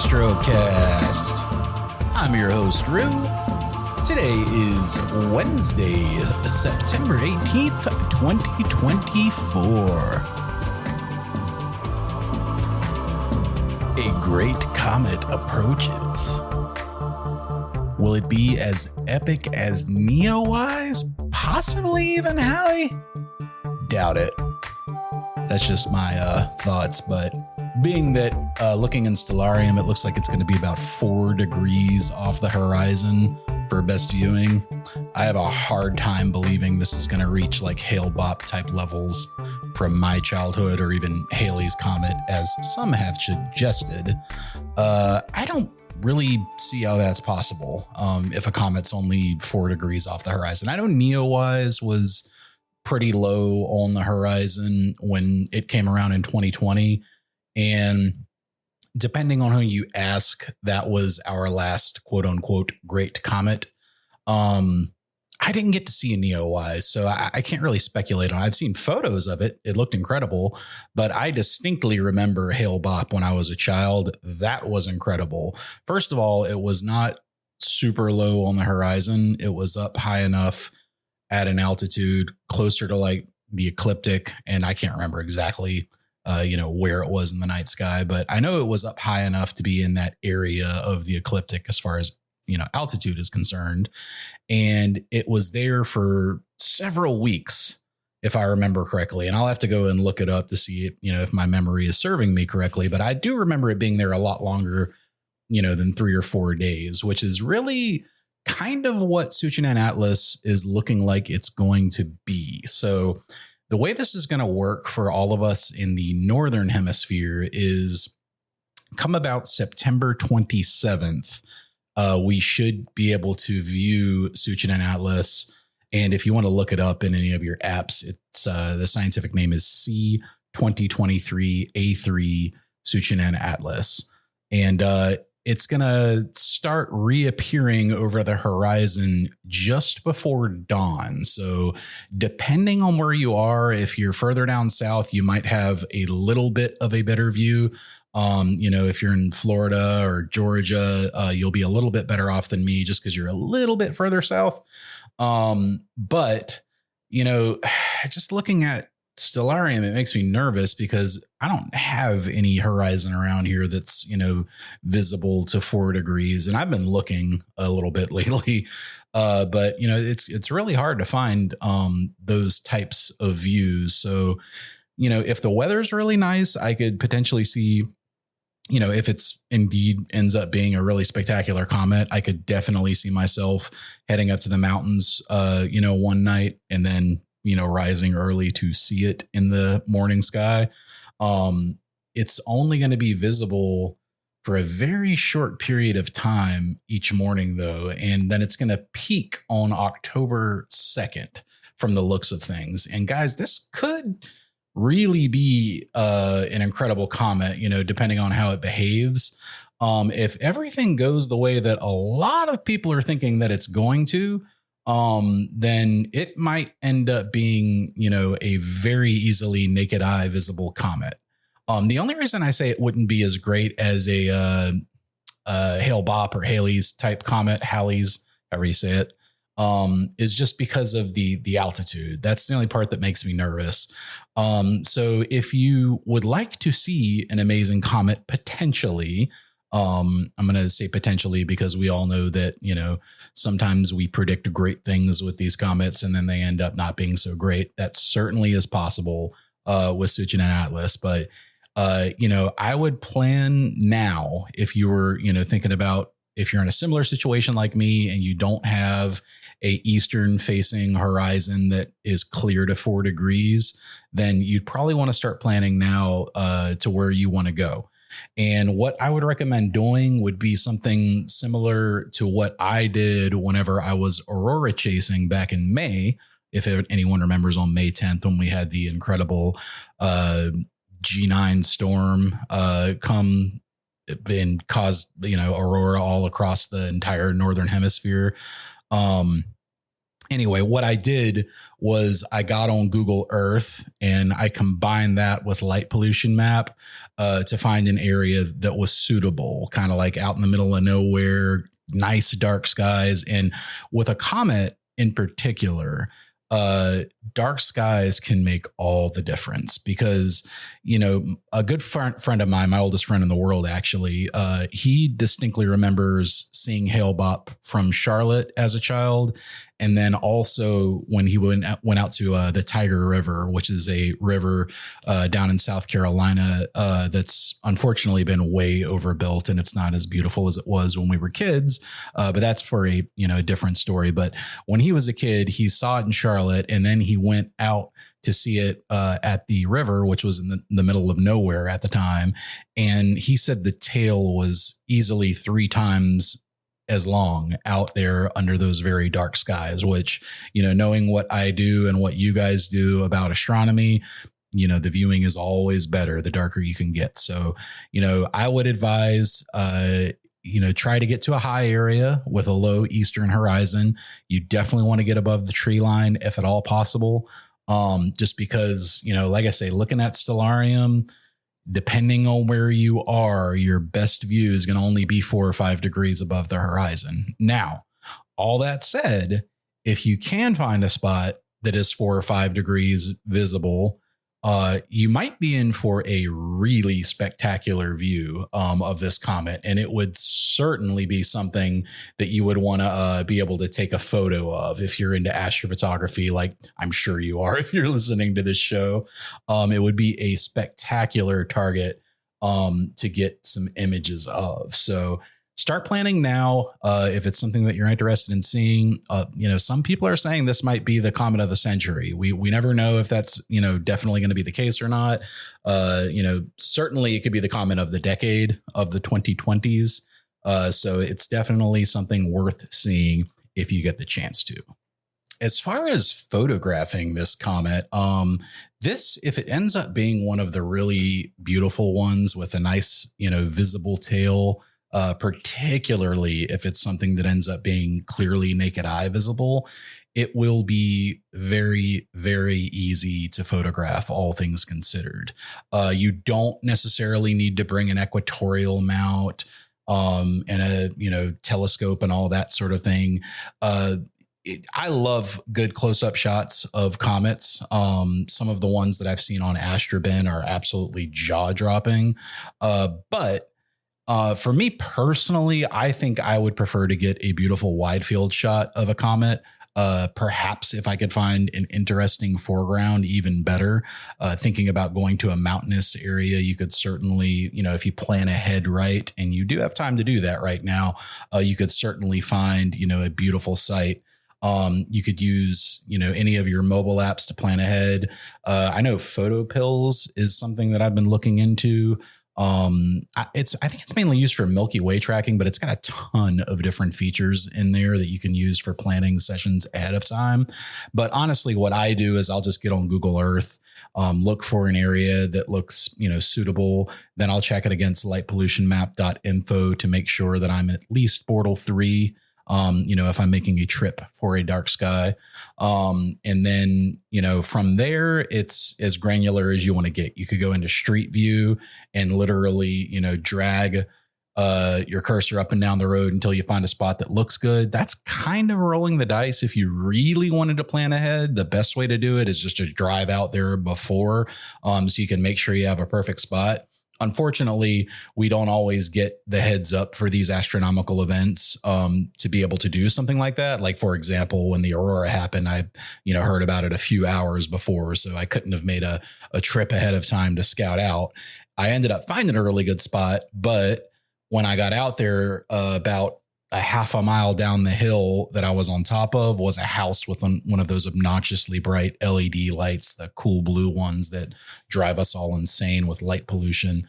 Astrocast. I'm your host, Rue. Today is Wednesday, September 18th, 2024. A great comet approaches. Will it be as epic as Neowise? Possibly even Halley? Doubt it. That's just my thoughts, but being that looking in Stellarium, it looks like it's going to be about 4 degrees off the horizon for best viewing. I have a hard time believing this is going to reach like Hale-Bopp type levels from my childhood or even Halley's Comet, as some have suggested. I don't really see how that's possible if a comet's only 4 degrees off the horizon. I know Neowise was pretty low on the horizon when it came around in 2020. And depending on who you ask, that was our last quote unquote great comet. I didn't get to see a Neowise, so I can't really speculate on it. I've seen photos of it. It looked incredible, but I distinctly remember Hale-Bopp when I was a child. That was incredible. First of all, it was not super low on the horizon. It was up high enough at an altitude closer to like the ecliptic. And I can't remember exactly where it was in the night sky, but I know it was up high enough to be in that area of the ecliptic as far as, altitude is concerned. And it was there for several weeks, if I remember correctly. And I'll have to go and look it up to see if my memory is serving me correctly, but I do remember it being there a lot longer, than 3 or 4 days, which is really kind of what Tsuchinshan-Atlas is looking like it's going to be. So the way this is going to work for all of us in the Northern Hemisphere is come about September 27th, we should be able to view Tsuchinshan-Atlas. And if you want to look it up in any of your apps, it's the scientific name is C2023A3 Tsuchinshan-Atlas. And it's going to start reappearing over the horizon just before dawn. So depending on where you are, if you're further down south, you might have a little bit of a better view. If you're in Florida or Georgia, you'll be a little bit better off than me just because you're a little bit further south. But just looking at Stellarium, it makes me nervous because I don't have any horizon around here that's, visible to 4 degrees. And I've been looking a little bit lately. But it's really hard to find, those types of views. So, if the weather's really nice, I could potentially see, if it's indeed ends up being a really spectacular comet, I could definitely see myself heading up to the mountains, one night and then, rising early to see it in the morning sky. It's only going to be visible for a very short period of time each morning, though. And then it's going to peak on October 2nd from the looks of things. And guys, this could really be an incredible comet, depending on how it behaves. If everything goes the way that a lot of people are thinking that it's going to, then it might end up being, a very easily naked eye visible comet. The only reason I say it wouldn't be as great as a Hale-Bopp or Halley's type comet, Halley's, however you say it, is just because of the altitude. That's the only part that makes me nervous. So if you would like to see an amazing comet, potentially, I'm going to say potentially because we all know that, sometimes we predict great things with these comets and then they end up not being so great. That certainly is possible with Tsuchinshan-Atlas. But, I would plan now if you were, thinking about if you're in a similar situation like me and you don't have a eastern facing horizon that is clear to 4 degrees, then you'd probably want to start planning now to where you want to go. And what I would recommend doing would be something similar to what I did whenever I was aurora chasing back in May. If anyone remembers on May 10th, when we had the incredible G9 storm come and cause, aurora all across the entire Northern Hemisphere. Anyway, what I did was I got on Google Earth and I combined that with light pollution map to find an area that was suitable, kind of like out in the middle of nowhere, nice dark skies. And with a comet in particular, dark skies can make all the difference because, a good friend of mine, my oldest friend in the world, actually, he distinctly remembers seeing Hale-Bopp from Charlotte as a child. And then also when he went out to the Tiger River, which is a river down in South Carolina that's unfortunately been way overbuilt and it's not as beautiful as it was when we were kids. But that's for a different story. But when he was a kid, he saw it in Charlotte, and then he went out to see it at the river, which was in the middle of nowhere at the time. And he said the tail was easily 3 times as long out there under those very dark skies, which, knowing what I do and what you guys do about astronomy, the viewing is always better the darker you can get. So, I would advise, try to get to a high area with a low eastern horizon. You definitely want to get above the tree line if at all possible. Just because, like I say, looking at Stellarium, depending on where you are, your best view is going to only be 4 or 5 degrees above the horizon. Now, all that said, if you can find a spot that is 4 or 5 degrees visible, you might be in for a really spectacular view of this comet. And it would certainly be something that you would want to be able to take a photo of if you're into astrophotography, like I'm sure you are if you're listening to this show. It would be a spectacular target to get some images of. So start planning now. If it's something that you're interested in seeing, some people are saying this might be the comet of the century. We never know if that's, definitely going to be the case or not. Certainly it could be the comet of the decade of the 2020s. So it's definitely something worth seeing if you get the chance to. As far as photographing this comet, if it ends up being one of the really beautiful ones with a nice, visible tail, particularly if it's something that ends up being clearly naked eye visible, it will be very, very easy to photograph, all things considered. You don't necessarily need to bring an equatorial mount and a telescope and all that sort of thing. I love good close-up shots of comets. Some of the ones that I've seen on Astrobin are absolutely jaw-dropping. But for me personally, I think I would prefer to get a beautiful wide field shot of a comet. Perhaps if I could find an interesting foreground, even better. Thinking about going to a mountainous area, you could certainly, if you plan ahead right, and you do have time to do that right now, you could certainly find, a beautiful site. You could use, any of your mobile apps to plan ahead. I know Photo Pills is something that I've been looking into. I think it's mainly used for Milky Way tracking, but it's got a ton of different features in there that you can use for planning sessions ahead of time. But honestly, what I do is I'll just get on Google Earth, look for an area that looks, suitable. Then I'll check it against lightpollutionmap.info to make sure that I'm at least Bortle 3. If I'm making a trip for a dark sky. And then, from there, it's as granular as you want to get. You could go into Street View and literally, drag your cursor up and down the road until you find a spot that looks good. That's kind of rolling the dice. If you really wanted to plan ahead, the best way to do it is just to drive out there before, so you can make sure you have a perfect spot. Unfortunately, we don't always get the heads up for these astronomical events to be able to do something like that. Like, for example, when the aurora happened, I heard about it a few hours before, so I couldn't have made a trip ahead of time to scout out. I ended up finding a really good spot, but when I got out there, about a half a mile down the hill that I was on top of was a house with one of those obnoxiously bright LED lights, the cool blue ones that drive us all insane with light pollution.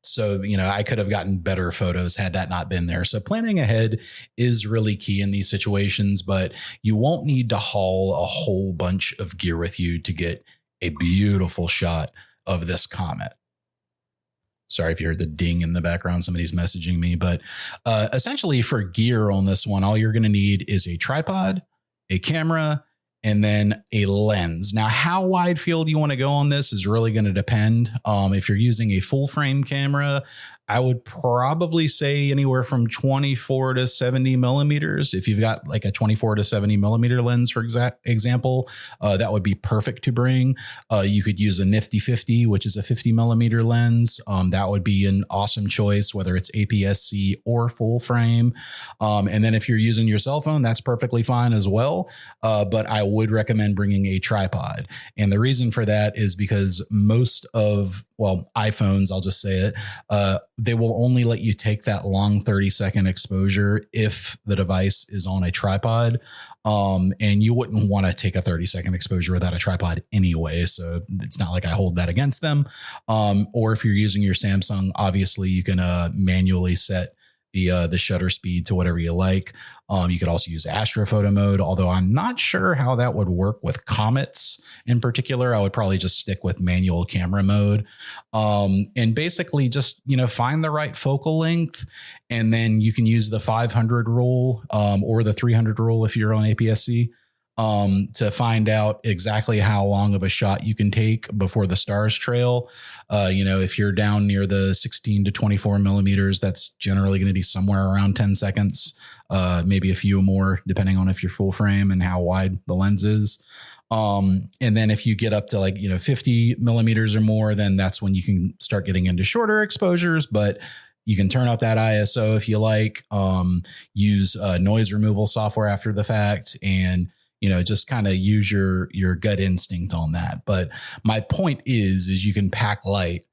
So, I could have gotten better photos had that not been there. So planning ahead is really key in these situations, but you won't need to haul a whole bunch of gear with you to get a beautiful shot of this comet. Sorry if you heard the ding in the background. Somebody's messaging me. But essentially for gear on this one, all you're going to need is a tripod a camera, and then a lens. Now, how wide field you want to go on this is really going to depend. If you're using a full frame camera, I would probably say anywhere from 24 to 70 millimeters. If you've got like a 24 to 70 millimeter lens, for example, that would be perfect to bring. You could use a nifty 50, which is a 50 millimeter lens. That would be an awesome choice, whether it's APS-C or full frame. And then if you're using your cell phone, that's perfectly fine as well. But I would recommend bringing a tripod. And the reason for that is because most of, iPhones, I'll just say it, they will only let you take that long 30-second exposure if the device is on a tripod. And you wouldn't want to take a 30-second exposure without a tripod anyway. So it's not like I hold that against them. Or if you're using your Samsung, obviously you can manually set the shutter speed to whatever you like. You could also use astrophoto mode, although I'm not sure how that would work with comets in particular. I would probably just stick with manual camera mode. And basically just, find the right focal length, and then you can use the 500 rule, or the 300 rule if you're on APS-C. To find out exactly how long of a shot you can take before the stars trail. If you're down near the 16 to 24 millimeters, that's generally going to be somewhere around 10 seconds, maybe a few more, depending on if you're full frame and how wide the lens is. And then if you get up to 50 millimeters or more, then that's when you can start getting into shorter exposures, but you can turn up that ISO if you like, use noise removal software after the fact, and just kind of use your gut instinct on that. But my point is you can pack light,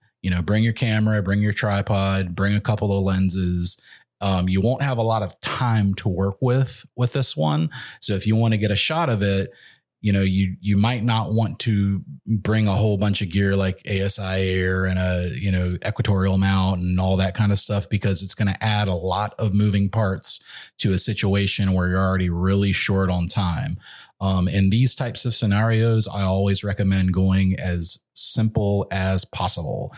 bring your camera, bring your tripod, bring a couple of lenses. You won't have a lot of time to work with this one. So if you want to get a shot of it, you might not want to bring a whole bunch of gear like ASI Air and a, equatorial mount and all that kind of stuff, because it's going to add a lot of moving parts to a situation where you're already really short on time. In these types of scenarios, I always recommend going as simple as possible.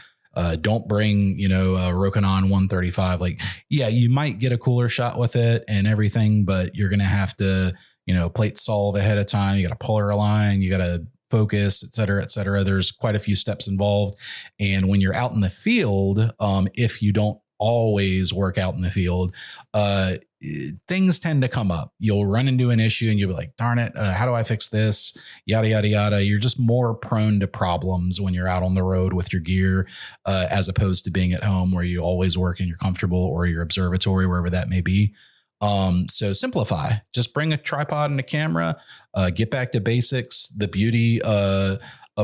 Don't bring, a Rokinon 135. You might get a cooler shot with it and everything, but you're going to have to, plate solve ahead of time. You got to polar align, you got to focus, et cetera, et cetera. There's quite a few steps involved. And when you're out in the field, if you don't always work out in the field, things tend to come up. You'll run into an issue and you'll be like, darn it, how do I fix this? Yada, yada, yada. You're just more prone to problems when you're out on the road with your gear, as opposed to being at home where you always work and you're comfortable, or your observatory, wherever that may be. So simplify, just bring a tripod and a camera, get back to basics. The beauty, of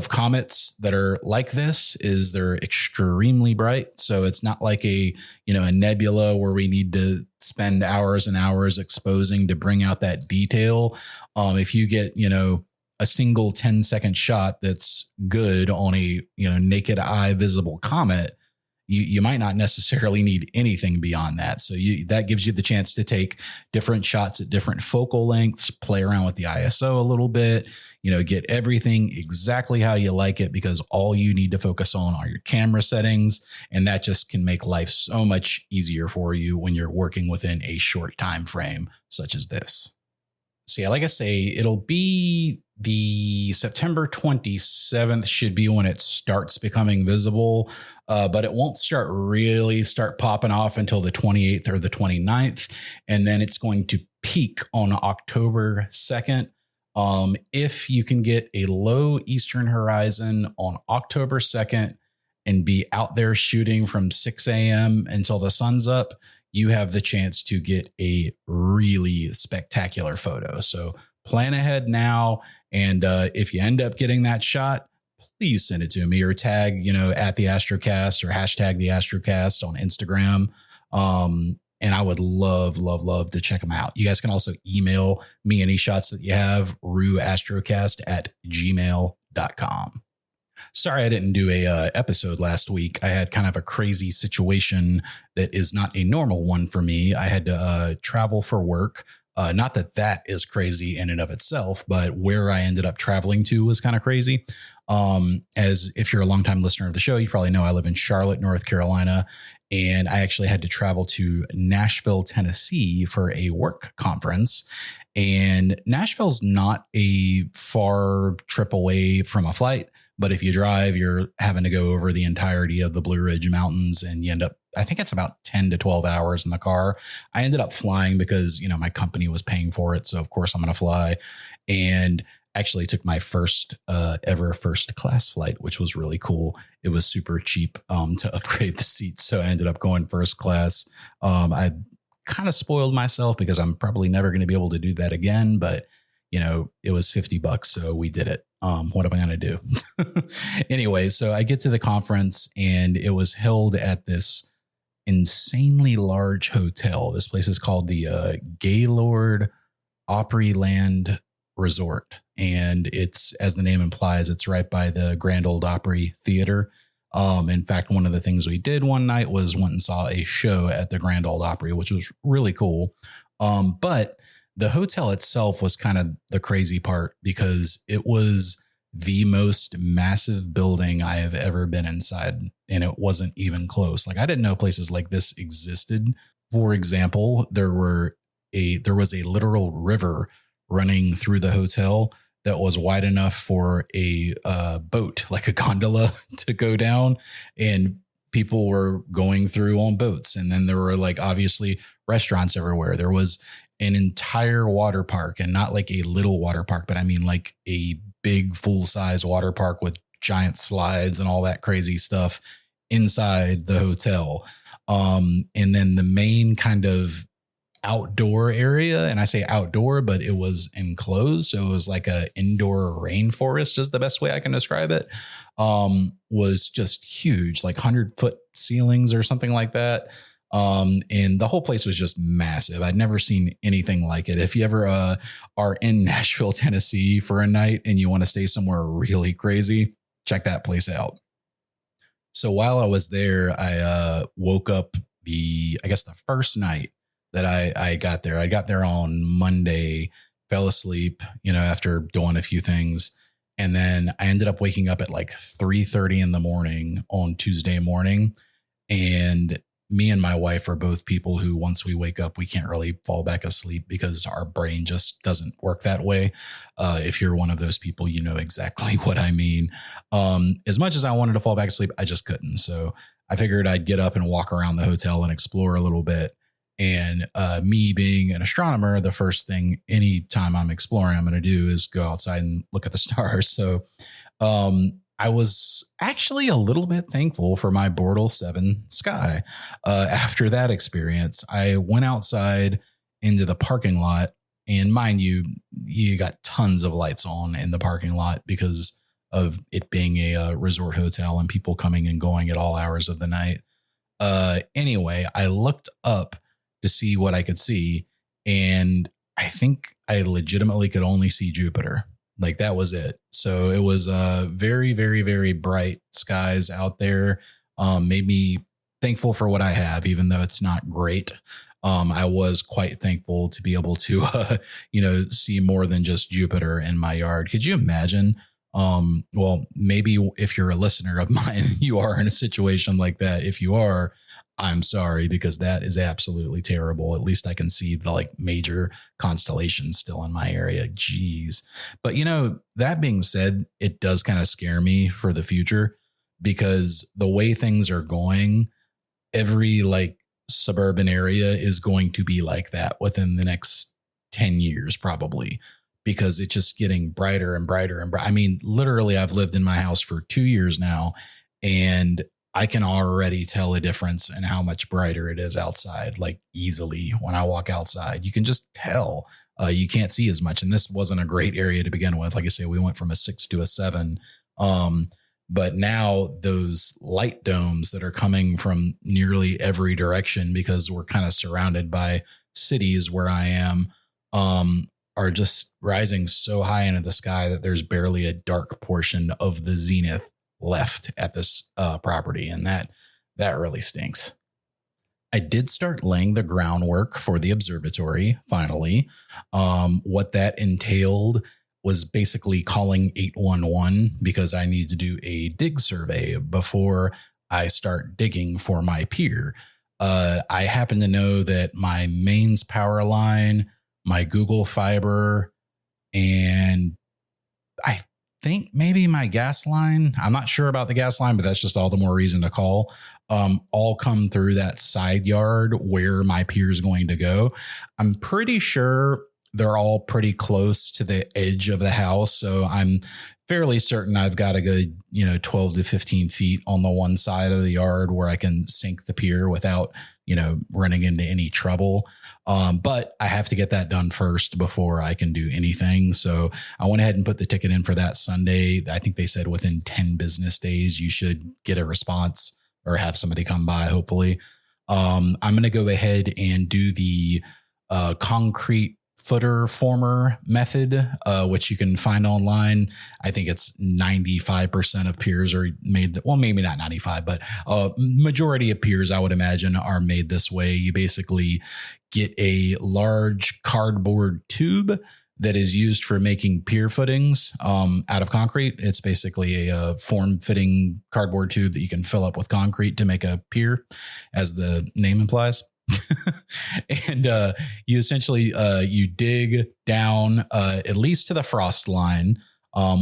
comets that are like this is they're extremely bright. So it's not like a nebula where we need to spend hours and hours exposing to bring out that detail. If you get, a single 10-second shot that's good on a, naked eye visible comet, you might not necessarily need anything beyond that. So that gives you the chance to take different shots at different focal lengths, play around with the ISO a little bit, get everything exactly how you like it, because all you need to focus on are your camera settings. And that just can make life so much easier for you when you're working within a short time frame such as this. So yeah, like I say, it'll be the September 27th should be when it starts becoming visible, but it won't start popping off until the 28th or the 29th. And then it's going to peak on October 2nd. If you can get a low eastern horizon on October 2nd and be out there shooting from 6 a.m. until the sun's up, you have the chance to get a really spectacular photo. So plan ahead now. And if you end up getting that shot, please send it to me, or tag, at the Astrocast, or hashtag the Astrocast on Instagram. And I would love to check them out. You guys can also email me any shots that you have, ruastrocast@gmail.com. Sorry, I didn't do a episode last week. I had kind of a crazy situation that is not a normal one for me. I had to travel for work. Not that is crazy in and of itself, but where I ended up traveling to was kind of crazy. As if you're a longtime listener of the show, you probably know I live in Charlotte, North Carolina, And I actually had to travel to Nashville, Tennessee for a work conference. And Nashville's not a far trip away from a flight. But if you drive, you're having to go over the entirety of the Blue Ridge Mountains, and you end up, I think it's about 10 to 12 hours in the car. I ended up flying because, my company was paying for it. So of course I'm going to fly, and actually took my first ever first class flight, which was really cool. It was super cheap to upgrade the seats. So I ended up going first class. I kind of spoiled myself because I'm probably never going to be able to do that again, but it was $50. So we did it. What am I going to do? Anyway, so I get to the conference, and it was held at this insanely large hotel. This place is called the Gaylord Opryland Resort. And it's, as the name implies, it's right by the Grand Ole Opry Theater. In fact, one of the things we did one night was went and saw a show at the Grand Ole Opry, which was really cool. But the hotel itself was kind of the crazy part, because it was the most massive building I have ever been inside, and it wasn't even close. Like, I didn't know places like this existed. For example, there was a literal river running through the hotel that was wide enough for a boat, like a gondola, to go down, and people were going through on boats. And then there were, like, obviously restaurants everywhere. There was an entire water park, and not like a little water park, but I mean like a big full-size water park with giant slides and all that crazy stuff inside the hotel. And then the main kind of outdoor area, and I say outdoor, but it was enclosed. So it was like a indoor rainforest is the best way I can describe it. Was just huge, like 100-foot ceilings or something like that. And the whole place was just massive. I'd never seen anything like it. If you ever are in Nashville, Tennessee for a night and you want to stay somewhere really crazy, check that place out. So while I was there, I woke up the first night that I got there. I got there on Monday, fell asleep, after doing a few things. And then I ended up waking up at like 3:30 in the morning on Tuesday morning. And me and my wife are both people who, once we wake up, we can't really fall back asleep because our brain just doesn't work that way. If you're one of those people, you know exactly what I mean. As much as I wanted to fall back asleep, I just couldn't. So I figured I'd get up and walk around the hotel and explore a little bit. And me being an astronomer, the first thing anytime I'm exploring, I'm going to do is go outside and look at the stars. So I was actually a little bit thankful for my Bortle 7 sky. After that experience, I went outside into the parking lot, and mind you, you got tons of lights on in the parking lot because of it being a resort hotel and people coming and going at all hours of the night. Anyway, I looked up to see what I could see, and I think I legitimately could only see Jupiter. Like, that was it. So it was very, very, very bright skies out there. Made me thankful for what I have, even though it's not great. I was quite thankful to be able to, see more than just Jupiter in my yard. Could you imagine? Well, maybe if you're a listener of mine, you are in a situation like that. If you are, I'm sorry, because that is absolutely terrible. At least I can see the major constellations still in my area. Jeez. But that being said, it does kind of scare me for the future, because the way things are going, every suburban area is going to be like that within the next 10 years, probably, because it's just getting brighter and brighter and brighter. I mean, literally, I've lived in my house for 2 years now, and I can already tell a difference in how much brighter it is outside, easily. When I walk outside, you can just tell. You can't see as much. And this wasn't a great area to begin with. Like I say, we went from a 6 to a 7. But now those light domes that are coming from nearly every direction, because we're kind of surrounded by cities where I am, are just rising so high into the sky that there's barely a dark portion of the zenith left at this property. And that really stinks. I did start laying the groundwork for the observatory finally. What that entailed was basically calling 811 because I need to do a dig survey before I start digging for my pier. I happen to know that my mains power line, my Google Fiber, and I think maybe my gas line, I'm not sure about the gas line, but that's just all the more reason to call, all come through that side yard where my pier is going to go. I'm pretty sure they're all pretty close to the edge of the house. So I'm fairly certain I've got a good, 12 to 15 feet on the one side of the yard where I can sink the pier without, running into any trouble. But I have to get that done first before I can do anything. So I went ahead and put the ticket in for that Sunday. I think they said within 10 business days, you should get a response or have somebody come by, hopefully. I'm going to go ahead and do the concrete footer former method, which you can find online. I think it's 95% of piers are made. Well, maybe not 95, but majority of piers, I would imagine, are made this way. You basically get a large cardboard tube that is used for making pier footings out of concrete. It's basically a form-fitting cardboard tube that you can fill up with concrete to make a pier, as the name implies. And you essentially you dig down at least to the frost line,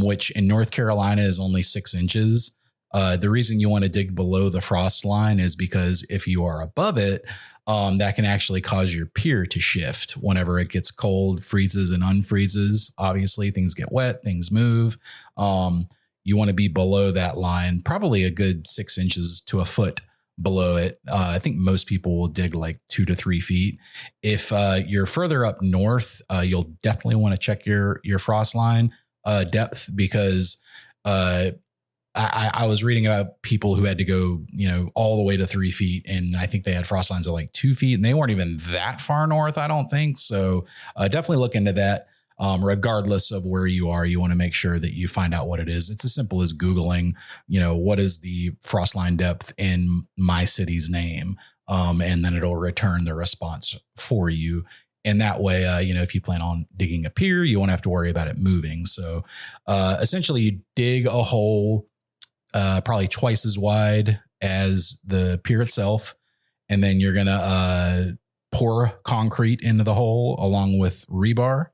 which in North Carolina is only 6 inches. The reason you want to dig below the frost line is because if you are above it, that can actually cause your pier to shift whenever it gets cold, freezes and unfreezes. Obviously, things get wet, things move. You want to be below that line, probably a good 6 inches to a foot below it. I think most people will dig like 2 to 3 feet. If you're further up north, you'll definitely want to check your frost line depth, because I was reading about people who had to go, all the way to 3 feet, and I think they had frost lines of like 2 feet, and they weren't even that far north, I don't think. So definitely look into that. Regardless of where you are, you want to make sure that you find out what it is. It's as simple as Googling, what is the frost line depth in my city's name? And then it'll return the response for you. And that way, if you plan on digging a pier, you won't have to worry about it moving. So essentially you dig a hole probably twice as wide as the pier itself. And then you're going to pour concrete into the hole along with rebar.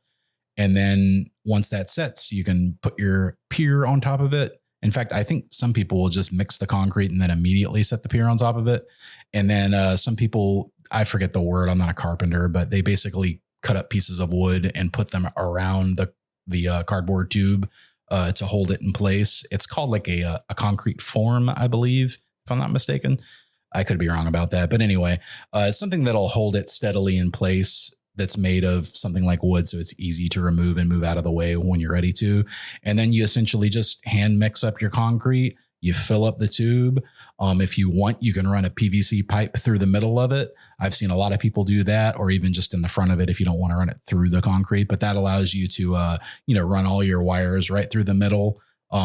And then once that sets, you can put your pier on top of it. In fact, I think some people will just mix the concrete and then immediately set the pier on top of it. And then some people, I forget the word, I'm not a carpenter, but they basically cut up pieces of wood and put them around the cardboard tube to hold it in place. It's called like a concrete form, I believe, if I'm not mistaken. I could be wrong about that. But anyway, it's something that'll hold it steadily in place, that's made of something like wood, so it's easy to remove and move out of the way when you're ready to. And then you essentially just hand mix up your concrete. You fill up the tube. If you want, you can run a PVC pipe through the middle of it. I've seen a lot of people do that, or even just in the front of it if you don't want to run it through the concrete. But that allows you to, run all your wires right through the middle,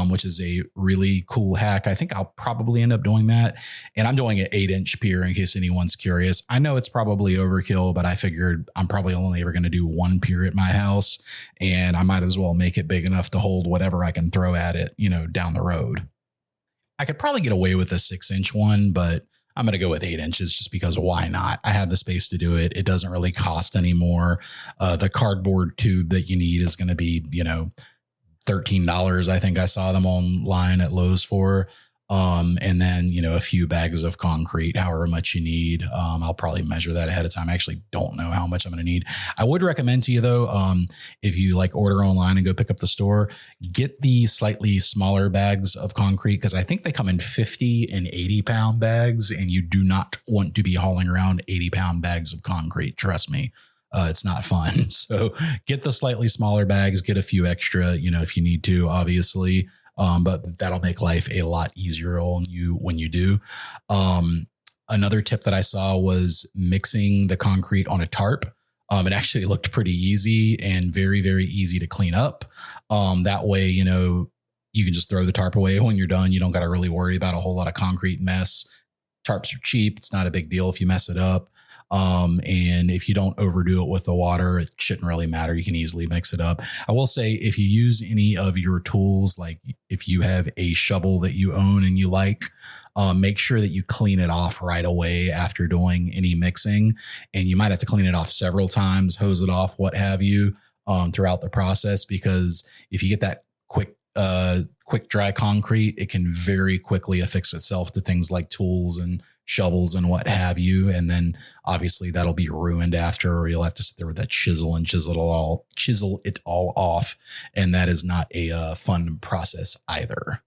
which is a really cool hack. I think I'll probably end up doing that. And I'm doing an 8-inch pier in case anyone's curious. I know it's probably overkill, but I figured I'm probably only ever going to do one pier at my house, and I might as well make it big enough to hold whatever I can throw at it, down the road. I could probably get away with a 6-inch one, but I'm going to go with 8 inches just because why not? I have the space to do it. It doesn't really cost anymore. The cardboard tube that you need is going to be, $13. I think I saw them online at Lowe's for. And then, a few bags of concrete, however much you need. I'll probably measure that ahead of time. I actually don't know how much I'm going to need. I would recommend to you though, if you order online and go pick up the store, get the slightly smaller bags of concrete, because I think they come in 50 and 80 pound bags, and you do not want to be hauling around 80-pound bags of concrete. Trust me. It's not fun. So get the slightly smaller bags, get a few extra, if you need to, obviously. But that'll make life a lot easier on you when you do. Another tip that I saw was mixing the concrete on a tarp. It actually looked pretty easy and very, very easy to clean up. That way, you can just throw the tarp away when you're done. You don't got to really worry about a whole lot of concrete mess. Tarps are cheap. It's not a big deal if you mess it up. And if you don't overdo it with the water, it shouldn't really matter. You can easily mix it up. I will say, if you use any of your tools, like if you have a shovel that you own and you like, make sure that you clean it off right away after doing any mixing. And you might have to clean it off several times, hose it off, what have you, throughout the process, because if you get that quick dry concrete, it can very quickly affix itself to things like tools and shovels and what have you. And then obviously that'll be ruined after, or you'll have to sit there with that chisel and chisel it all off. And that is not a fun process either.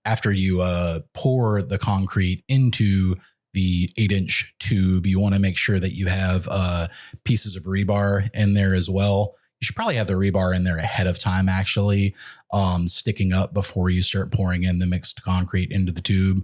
After you pour the concrete into the 8-inch tube, you want to make sure that you have pieces of rebar in there as well. You should probably have the rebar in there ahead of time, actually, sticking up before you start pouring in the mixed concrete into the tube.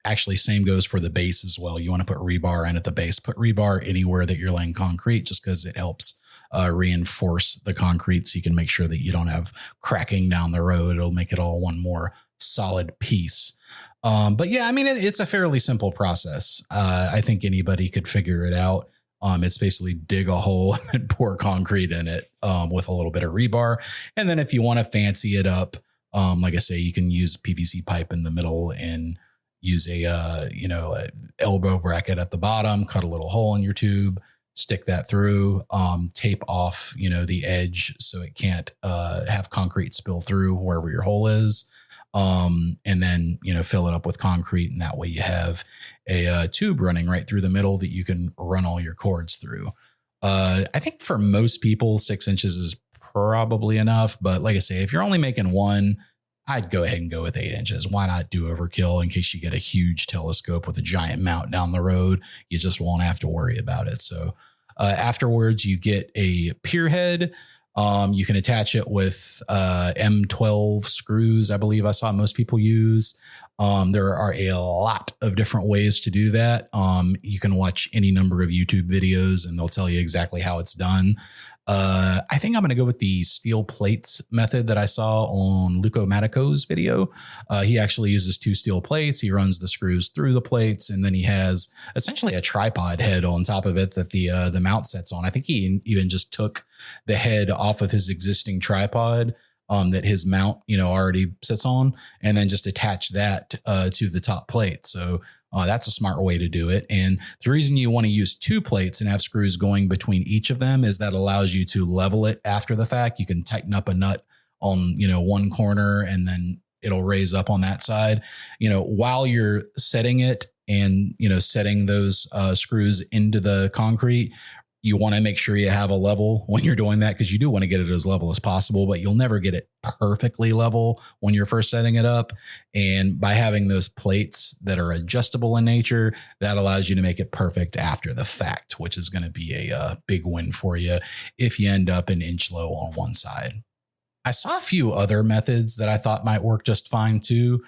Actually, same goes for the base as well. You want to put rebar in at the base. Put rebar anywhere that you're laying concrete, just because it helps reinforce the concrete, so you can make sure that you don't have cracking down the road. It'll make it all one more solid piece. But yeah, I mean, it's a fairly simple process. I think anybody could figure it out. It's basically dig a hole and pour concrete in it with a little bit of rebar. And then if you want to fancy it up, like I say, you can use PVC pipe in the middle and use a elbow bracket at the bottom, cut a little hole in your tube, stick that through, tape off, the edge so it can't have concrete spill through wherever your hole is. And then, fill it up with concrete. And that way you have a tube running right through the middle that you can run all your cords through. I think for most people, 6 inches is probably enough. But like I say, if you're only making one, I'd go ahead and go with 8 inches. Why not do overkill in case you get a huge telescope with a giant mount down the road? You just won't have to worry about it. So afterwards, you get a pier head. You can attach it with M12 screws, I believe I saw most people use. There are a lot of different ways to do that. You can watch any number of YouTube videos and they'll tell you exactly how it's done. I think I'm going to go with the steel plates method that I saw on Luco Matico's video. He actually uses 2 steel plates. He runs the screws through the plates, and then he has essentially a tripod head on top of it that the mount sets on. I think he even just took the head off of his existing tripod that his mount, already sits on, and then just attach that to the top plate. So that's a smart way to do it. And the reason you want to use 2 plates and have screws going between each of them is that allows you to level it after the fact. You can tighten up a nut on, one corner and then it'll raise up on that side, while you're setting it and, setting those screws into the concrete. You want to make sure you have a level when you're doing that, because you do want to get it as level as possible, but you'll never get it perfectly level when you're first setting it up. And by having those plates that are adjustable in nature, that allows you to make it perfect after the fact, which is going to be a big win for you if you end up an inch low on one side. I saw a few other methods that I thought might work just fine too.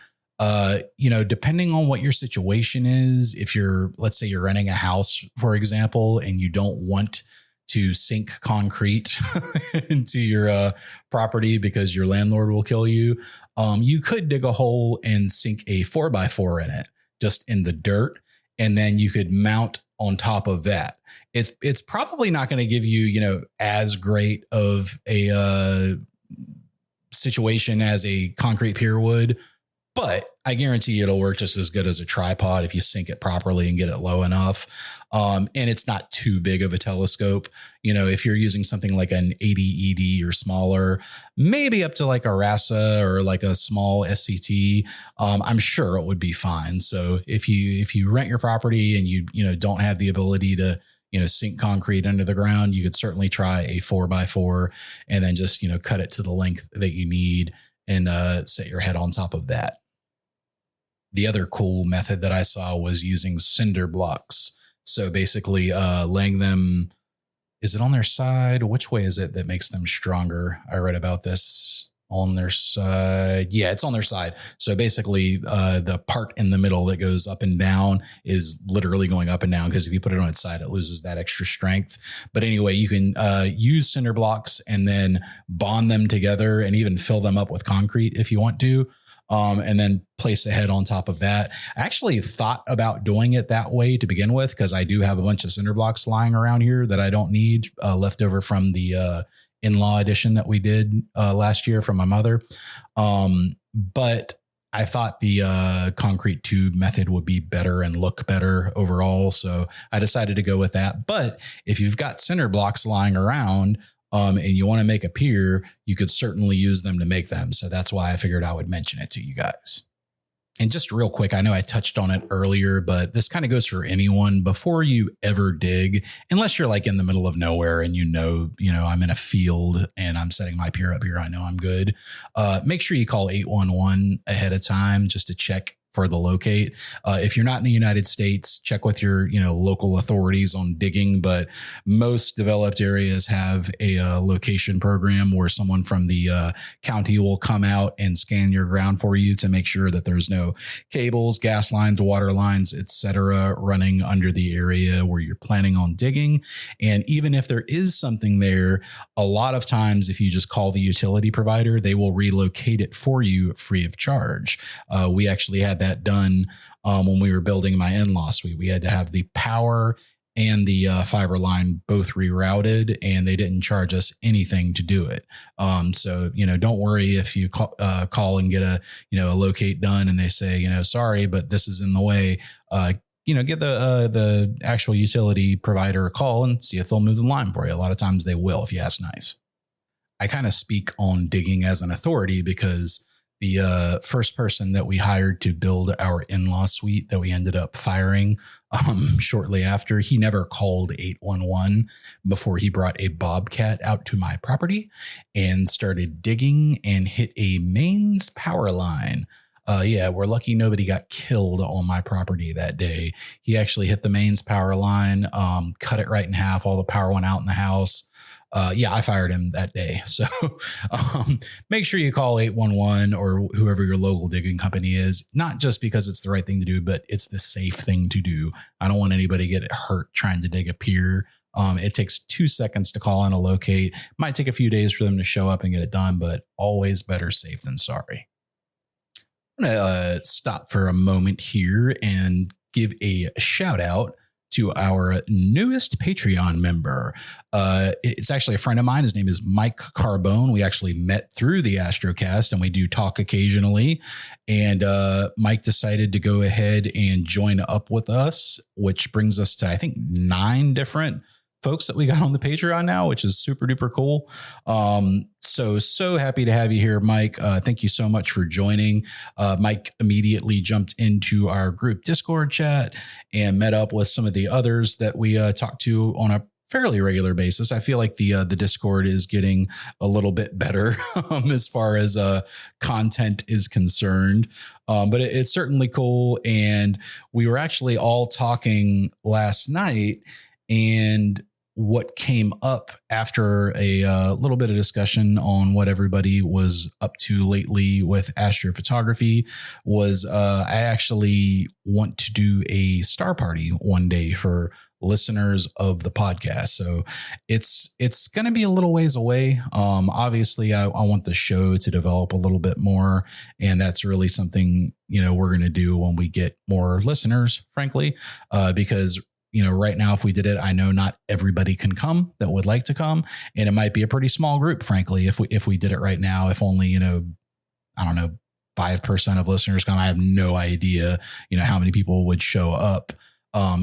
Depending on what your situation is, if let's say you're renting a house, for example, and you don't want to sink concrete into your property because your landlord will kill you, you could dig a hole and sink a 4x4 in it, just in the dirt. And then you could mount on top of that. It's probably not going to give you, as great of a situation as a concrete pier would, but I guarantee it'll work just as good as a tripod if you sink it properly and get it low enough. And it's not too big of a telescope. If you're using something like an 80 ED or smaller, maybe up to like a RASA or like a small SCT, I'm sure it would be fine. So if you rent your property and you don't have the ability to sink concrete under the ground, you could certainly try a 4x4 and then just cut it to the length that you need and set your head on top of that. The other cool method that I saw was using cinder blocks. So basically laying them, is it on their side? Which way is it that makes them stronger? I read about this on their side. Yeah, it's on their side. So basically the part in the middle that goes up and down is literally going up and down, because if you put it on its side, it loses that extra strength. But anyway, you can use cinder blocks and then bond them together and even fill them up with concrete if you want to. And then place the head on top of that. I actually thought about doing it that way to begin with, because I do have a bunch of cinder blocks lying around here that I don't need, left over from the in-law edition that we did last year from my mother. But I thought the concrete tube method would be better and look better overall. So I decided to go with that. But if you've got cinder blocks lying around and you want to make a pier, you could certainly use them to make them. So that's why I figured I would mention it to you guys. And just real quick, I know I touched on it earlier, but this kind of goes for anyone. Before you ever dig, unless you're like in the middle of nowhere and you know, I'm in a field and I'm setting my pier up here, I know I'm good. Make sure you call 811 ahead of time just to check for the locate. If you're not in the United States, check with your, local authorities on digging, but most developed areas have a location program where someone from the county will come out and scan your ground for you to make sure that there's no cables, gas lines, water lines, etc., running under the area where you're planning on digging. And even if there is something there, a lot of times if you just call the utility provider, they will relocate it for you free of charge. We actually had that done when we were building my in-law suite. We had to have the power and the fiber line both rerouted, and they didn't charge us anything to do it. So, don't worry if you call and get a locate done and they say, sorry, but this is in the way. Give the actual utility provider a call and see if they'll move the line for you. A lot of times they will if you ask nice. I kind of speak on digging as an authority because the first person that we hired to build our in-law suite that we ended up firing shortly after, he never called 811 before he brought a bobcat out to my property and started digging and hit a mains power line. We're lucky nobody got killed on my property that day. He actually hit the mains power line, cut it right in half. All the power went out in the house. I fired him that day. So make sure you call 811 or whoever your local digging company is, not just because it's the right thing to do, but it's the safe thing to do. I don't want anybody to get hurt trying to dig a pier. It takes 2 seconds to call in a locate. Might take a few days for them to show up and get it done, but always better safe than sorry. I'm going to stop for a moment here and give a shout out to our newest Patreon member. It's actually a friend of mine. His name is Mike Carbone. We actually met through the Astrocast and we do talk occasionally. And Mike decided to go ahead and join up with us, which brings us to, I think, 9 different folks that we got on the Patreon now, which is super duper cool. So happy to have you here, Mike. Thank you so much for joining. Mike immediately jumped into our group Discord chat and met up with some of the others that we talk to on a fairly regular basis. I feel like the Discord is getting a little bit better as far as content is concerned. But it's certainly cool. And we were actually all talking last night, and what came up after a little bit of discussion on what everybody was up to lately with astrophotography was I actually want to do a star party one day for listeners of the podcast. So it's going to be a little ways away. Obviously, I want the show to develop a little bit more, and that's really something we're going to do when we get more listeners, frankly, because right now, if we did it, I know not everybody can come that would like to come. And it might be a pretty small group, frankly, if we did it right now, if only, 5% of listeners come. I have no idea, how many people would show up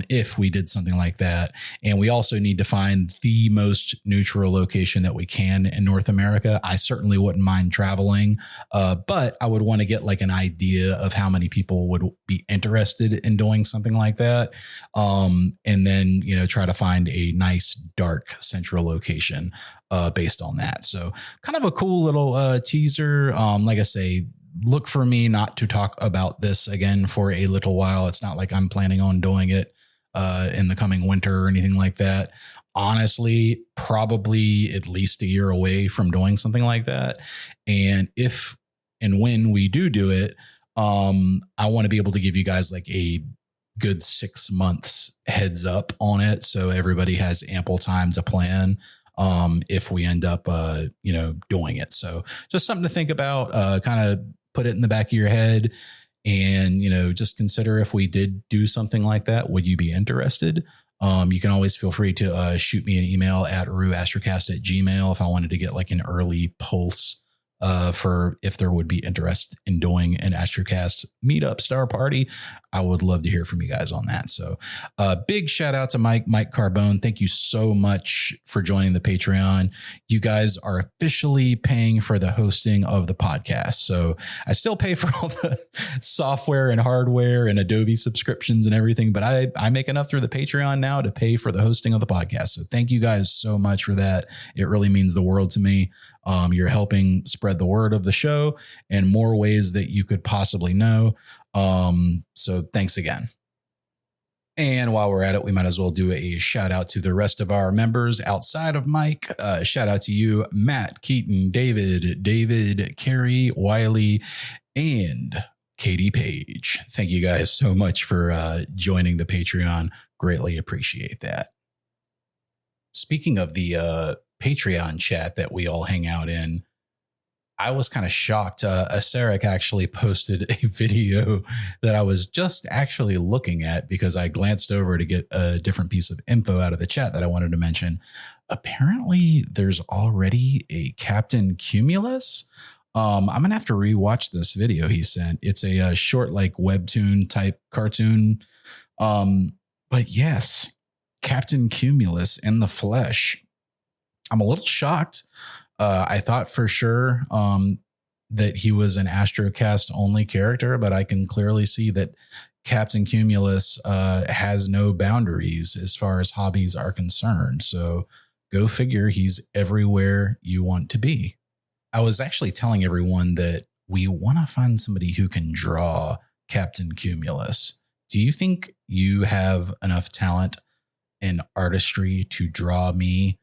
if we did something like that. And we also need to find the most neutral location that we can in North America. I certainly wouldn't mind traveling, but I would want to get like an idea of how many people would be interested in doing something like that. And then, try to find a nice, dark central location based on that. So kind of a cool little teaser. Like I say, look for me not to talk about this again for a little while. It's not like I'm planning on doing it in the coming winter or anything like that. Honestly, probably at least a year away from doing something like that. And if and when we do it, I want to be able to give you guys like a good 6 months heads up on it. So everybody has ample time to plan if we end up, doing it. So just something to think about, kind of put it in the back of your head and, just consider if we did do something like that, would you be interested? You can always feel free to shoot me an email at ruastrocast@gmail.com if I wanted to get like an early pulse for if there would be interest in doing an Astrocast meetup star party. I would love to hear from you guys on that. So big shout out to Mike Carbone. Thank you so much for joining the Patreon. You guys are officially paying for the hosting of the podcast. So I still pay for all the software and hardware and Adobe subscriptions and everything, but I make enough through the Patreon now to pay for the hosting of the podcast. So thank you guys so much for that. It really means the world to me. You're helping spread the word of the show in more ways that you could possibly know. So thanks again. And while we're at it, we might as well do a shout out to the rest of our members outside of Mike. Shout out to you, Matt, Keaton, David, Carrie, Wiley, and Katie Page. Thank you guys so much for joining the Patreon. Greatly appreciate that. Speaking of the Patreon chat that we all hang out in, I was kind of shocked. Asteric actually posted a video that I was just actually looking at because I glanced over to get a different piece of info out of the chat that I wanted to mention. Apparently, there's already a Captain Cumulus. I'm going to have to rewatch this video he sent. It's a short, like webtoon type cartoon. But yes, Captain Cumulus in the flesh. I'm a little shocked. I thought for sure that he was an Astrocast only character, but I can clearly see that Captain Cumulus has no boundaries as far as hobbies are concerned. So go figure, he's everywhere you want to be. I was actually telling everyone that we want to find somebody who can draw Captain Cumulus. Do you think you have enough talent and artistry to draw me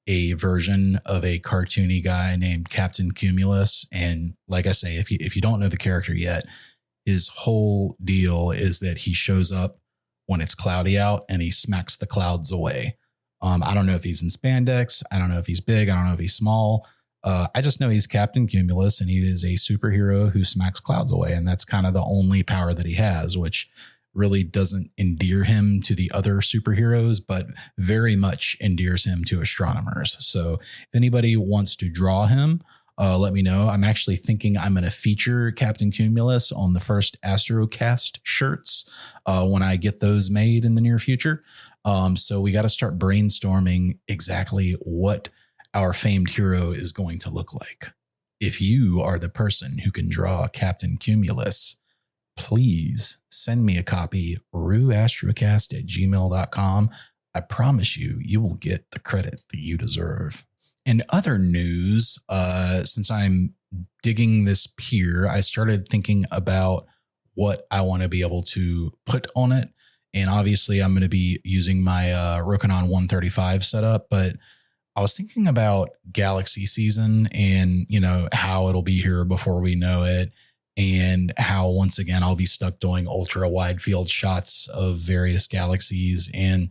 a version of a cartoony guy named Captain Cumulus? And like I say, if you don't know the character yet, his whole deal is that he shows up when it's cloudy out and he smacks the clouds away. I don't know if he's in spandex. I don't know if he's big. I don't know if he's small. I just know he's Captain Cumulus and he is a superhero who smacks clouds away. And that's kind of the only power that he has, which really doesn't endear him to the other superheroes, but very much endears him to astronomers. So if anybody wants to draw him, let me know. I'm actually thinking I'm going to feature Captain Cumulus on the first Astrocast shirts when I get those made in the near future. So we got to start brainstorming exactly what our famed hero is going to look like. If you are the person who can draw Captain Cumulus, please send me a copy, ruastrocast@gmail.com. I promise you will get the credit that you deserve. In other news, since I'm digging this pier, I started thinking about what I want to be able to put on it. And obviously I'm going to be using my Rokinon 135 setup, but I was thinking about Galaxy season and, how it'll be here before we know it. And how, once again, I'll be stuck doing ultra wide field shots of various galaxies. And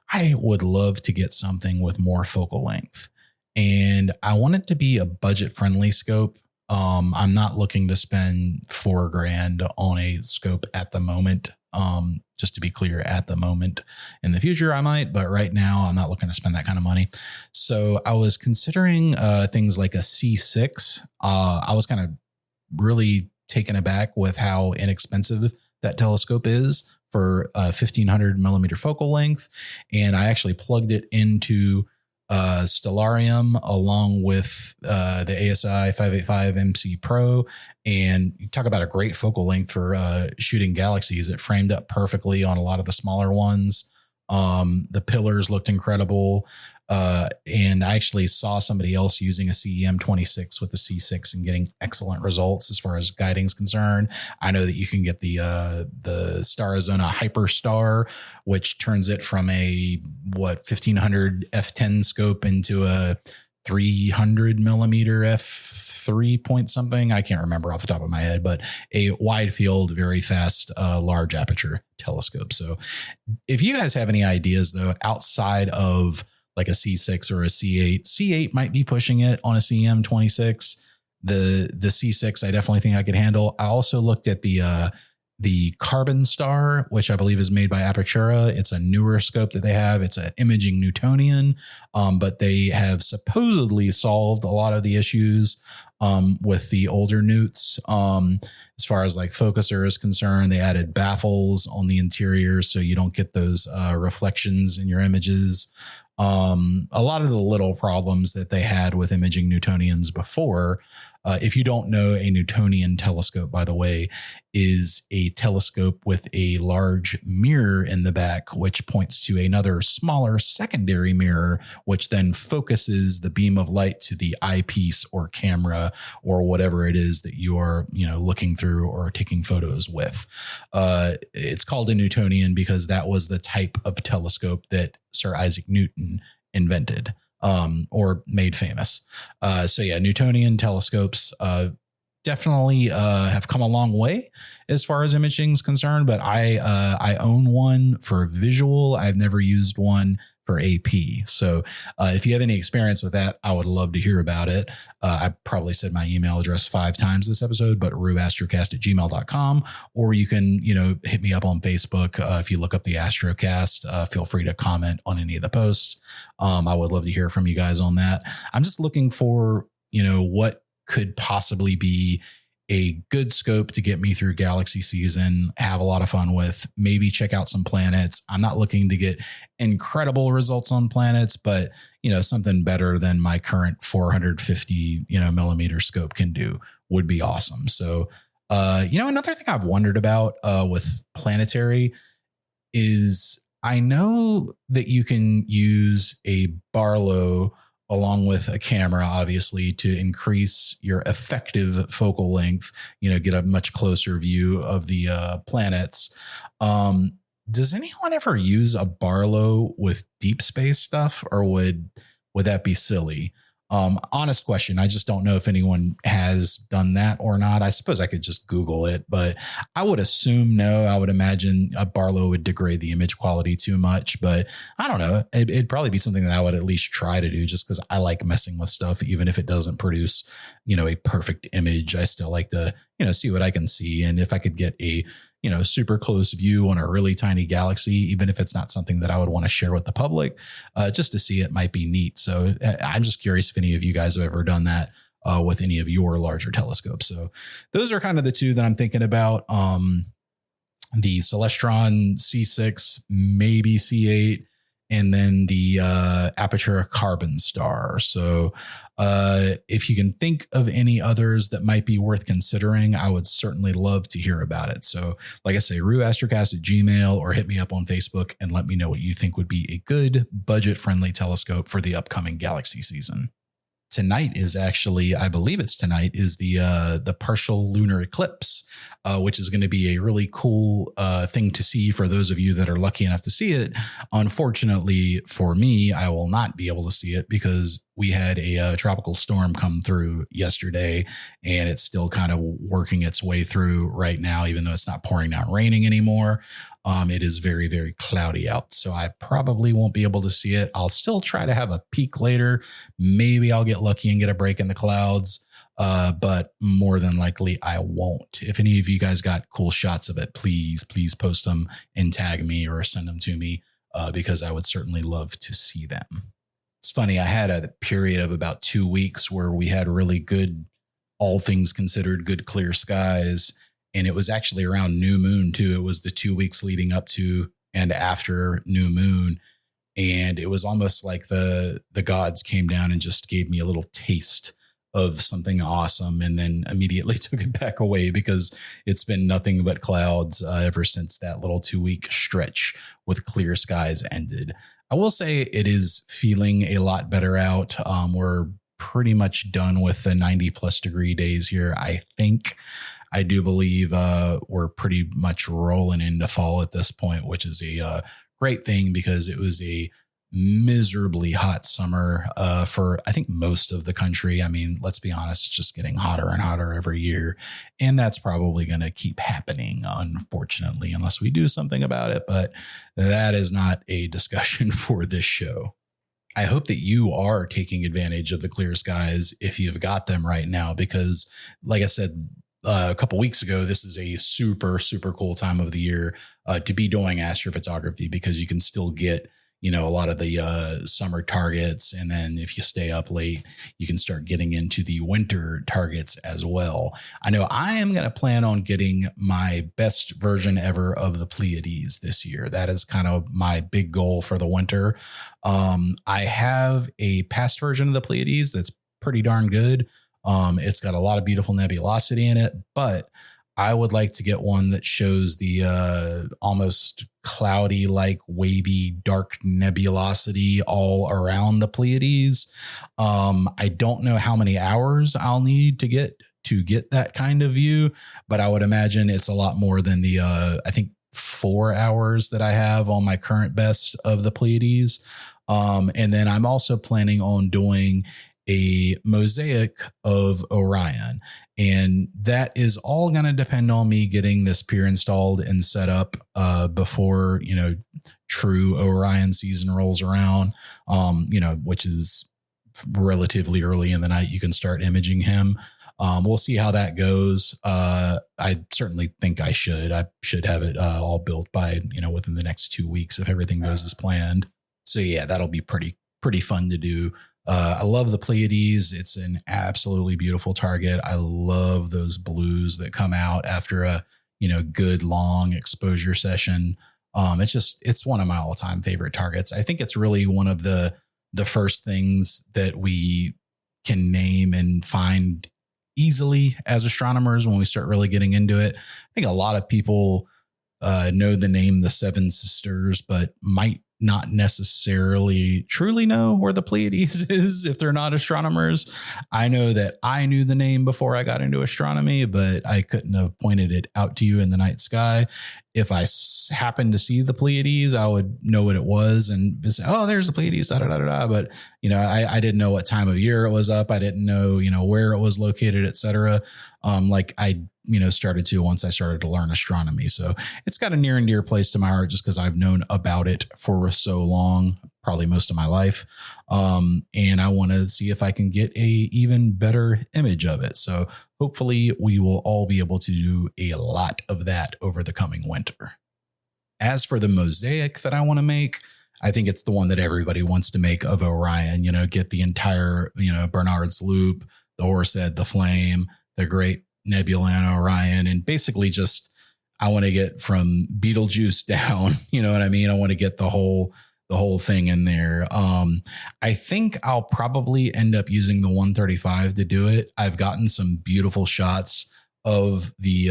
I would love to get something with more focal length. And I want it to be a budget friendly scope. I'm not looking to spend $4,000 on a scope at the moment. Just to be clear, at the moment. In the future, I might, but right now I'm not looking to spend that kind of money. So I was considering things like a C6. I was kind of really taken aback with how inexpensive that telescope is for 1500 millimeter focal length. And I actually plugged it into Stellarium along with the ASI 585 MC Pro. And you talk about a great focal length for shooting galaxies. It framed up perfectly on a lot of the smaller ones. The pillars looked incredible. And I actually saw somebody else using a CEM 26 with the C6 and getting excellent results as far as guiding is concerned. I know that you can get the Starizona Hyperstar, which turns it from a 1500 f10 scope into a 300 millimeter f3 point something. I can't remember off the top of my head, but a wide field, very fast, large aperture telescope. So if you guys have any ideas though, outside of like a C6 or a C8 might be pushing it on a CM26. The C6, I definitely think I could handle. I also looked at the the Carbon Star, which I believe is made by Apertura. It's a newer scope that they have. It's an imaging Newtonian, but they have supposedly solved a lot of the issues with the older Newts. As far as like focuser is concerned, they added baffles on the interior so you don't get those reflections in your images. A lot of the little problems that they had with imaging Newtonians before. If you don't know, a Newtonian telescope, by the way, is a telescope with a large mirror in the back, which points to another smaller secondary mirror, which then focuses the beam of light to the eyepiece or camera or whatever it is that you are, looking through or taking photos with. It's called a Newtonian because that was the type of telescope that Sir Isaac Newton invented. Or made famous. Newtonian telescopes definitely have come a long way as far as imaging is concerned, but I own one for visual. I've never used one for AP. So if you have any experience with that, I would love to hear about it. I probably said my email address 5 times this episode, but ruastrocast@gmail.com, or you can, hit me up on Facebook. If you look up the Astrocast, feel free to comment on any of the posts. I would love to hear from you guys on that. I'm just looking for, what could possibly be a good scope to get me through galaxy season, have a lot of fun with, maybe check out some planets. I'm not looking to get incredible results on planets, but something better than my current 450, millimeter scope can do would be awesome. So, another thing I've wondered about with planetary is I know that you can use a Barlow along with a camera, obviously, to increase your effective focal length, get a much closer view of the planets. Does anyone ever use a Barlow with deep space stuff, or would that be silly? Honest question. I just don't know if anyone has done that or not. I suppose I could just Google it, but I would assume no. I would imagine a Barlow would degrade the image quality too much, but I don't know. It'd probably be something that I would at least try to do just because I like messing with stuff, even if it doesn't produce, a perfect image. I still like to, see what I can see. And if I could get a, super close view on a really tiny galaxy, even if it's not something that I would want to share with the public, just to see it might be neat. So I'm just curious if any of you guys have ever done that with any of your larger telescopes. So those are kind of the two that I'm thinking about. The Celestron C6, maybe C8, and then the Apertura Carbon Star. So if you can think of any others that might be worth considering, I would certainly love to hear about it. So like I say, ruastrocast@gmail, or hit me up on Facebook and let me know what you think would be a good budget-friendly telescope for the upcoming galaxy season. Tonight is actually, I believe it's tonight, is the partial lunar eclipse, which is going to be a really cool thing to see for those of you that are lucky enough to see it. Unfortunately for me, I will not be able to see it because we had a tropical storm come through yesterday, and it's still kind of working its way through right now, even though it's not pouring down raining anymore. It is very, very cloudy out, so I probably won't be able to see it. I'll still try to have a peek later. Maybe I'll get lucky and get a break in the clouds, but more than likely I won't. If any of you guys got cool shots of it, please post them and tag me or send them to me, because I would certainly love to see them. It's funny, I had a period of about 2 weeks where we had really good, all things considered, good clear skies. And it was actually around new moon too. It was the 2 weeks leading up to and after new moon. And it was almost like the gods came down and just gave me a little taste of something awesome, and then immediately took it back away because it's been nothing but clouds ever since that little 2 week stretch with clear skies ended. I will say it is feeling a lot better out. We're pretty much done with the 90 plus degree days here, I think. I do believe we're pretty much rolling into fall at this point, which is a great thing because it was a miserably hot summer for, I think, most of the country. I mean, let's be honest, it's just getting hotter and hotter every year. And that's probably going to keep happening, unfortunately, unless we do something about it. But that is not a discussion for this show. I hope that you are taking advantage of the clear skies if you've got them right now, because like I said, a couple weeks ago, this is a super, super cool time of the year to be doing astrophotography, because you can still get, a lot of the summer targets. And then if you stay up late, you can start getting into the winter targets as well. I know I am going to plan on getting my best version ever of the Pleiades this year. That is kind of my big goal for the winter. I have a past version of the Pleiades that's pretty darn good. It's got a lot of beautiful nebulosity in it, but I would like to get one that shows the almost cloudy, like wavy, dark nebulosity all around the Pleiades. I don't know how many hours I'll need to get that kind of view, but I would imagine it's a lot more than the, I think 4 hours that I have on my current best of the Pleiades. And then I'm also planning on doing a mosaic of Orion. And that is all going to depend on me getting this pier installed and set up before, true Orion season rolls around, which is relatively early in the night. You can start imaging him. We'll see how that goes. I certainly think I should have it all built by, within the next 2 weeks if everything goes as planned. So yeah, that'll be pretty fun to do. I love the Pleiades. It's an absolutely beautiful target. I love those blues that come out after a, good long exposure session. It's one of my all-time favorite targets. I think it's really one of the first things that we can name and find easily as astronomers when we start really getting into it. I think a lot of people know the name the Seven Sisters, but might not necessarily truly know where the Pleiades is if they're not astronomers. I know that I knew the name before I got into astronomy, but I couldn't have pointed it out to you in the night sky. If I happened to see the Pleiades, I would know what it was and say, oh, there's the Pleiades, da, da, da, da. But, I didn't know what time of year it was up. I didn't know, where it was located, et cetera. Like I started to once I started to learn astronomy. So it's got a near and dear place to my heart just because I've known about it for so long, probably most of my life. And I want to see if I can get a even better image of it. So hopefully we will all be able to do a lot of that over the coming winter. As for the mosaic that I want to make, I think it's the one that everybody wants to make of Orion, get the entire, Bernard's Loop, the Horsehead, the Flame, the Great Nebula in Orion, and basically just I want to get from Betelgeuse down, you know what I mean? I want to get the whole thing in there. I think I'll probably end up using the 135 to do it. I've gotten some beautiful shots of the